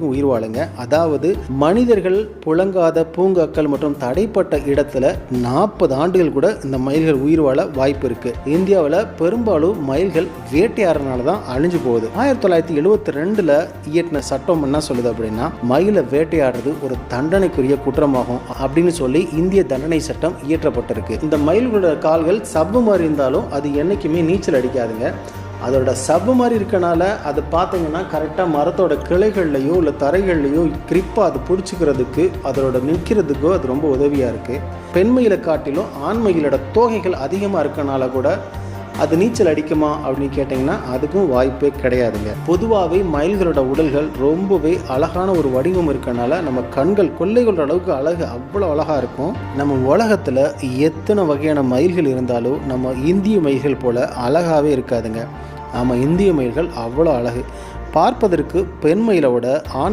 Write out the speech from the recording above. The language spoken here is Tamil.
வரைக்கும் உயிர் வாழுங்க. அதாவது மனிதர்கள் புழங்காத பூங்காக்கள் மற்றும் தடைப்பட்ட இடத்துல 40 ஆண்டுகள் கூட இந்த மயில்கள் உயிர் வாழ வாய்ப்பு இருக்கு. இந்தியாவில் பெரும்பாலும் மயில்கள் வேட்டையாடுறதுனால தான் அழிஞ்சு போகுது. 1972 இயற்றின சட்டம் என்ன சொல்லுது அப்படின்னா, மயிலை வேட்டையாடுறது ஒரு தண்டனைக்குரிய குற்றமாகும் அப்படின்னு சொல்லி இந்திய தண்டனை சட்டம் இயற்றப்பட்டிருக்கு. இந்த மயில்களோட கால்கள் சவ்வு மாதிரி இருந்தாலும் அது என்னைக்குமே நீச்சல் அடிக்காதுங்க. அதோட சவ்வு மாதிரி இருக்கனால அது பார்த்தீங்கன்னா கரெக்டாக மரத்தோட கிளைகள்லையோ இல்லை தரைகள்லையோ கிரிப்பாக அது பிடிச்சிக்கிறதுக்கு அதோட நிற்கிறதுக்கோ அது ரொம்ப உதவியாக இருக்குது. பெண்மயிலை காட்டிலும் ஆண்மயிலோட தோகைகள் அதிகமாக இருக்கனால கூட அது நீச்சல் அடிக்குமா அப்படின்னு கேட்டிங்கன்னா அதுக்கும் வாய்ப்பே கிடையாதுங்க. பொதுவாகவே மயில்களோட உடல்கள் ரொம்பவே அழகான ஒரு வடிவம் இருக்கனால நம்ம கண்கள் கொள்ளைகளோட அளவுக்கு அவ்வளோ அழகாக இருக்கும். நம்ம உலகத்தில் எத்தனை வகையான மயில்கள் இருந்தாலும் நம்ம இந்திய மயில்கள் போல் அழகாகவே இருக்காதுங்க. நம்ம இந்திய மயில்கள் அவ்வளோ அழகு. பார்ப்பதற்கு பெண் மயிலை விட ஆண்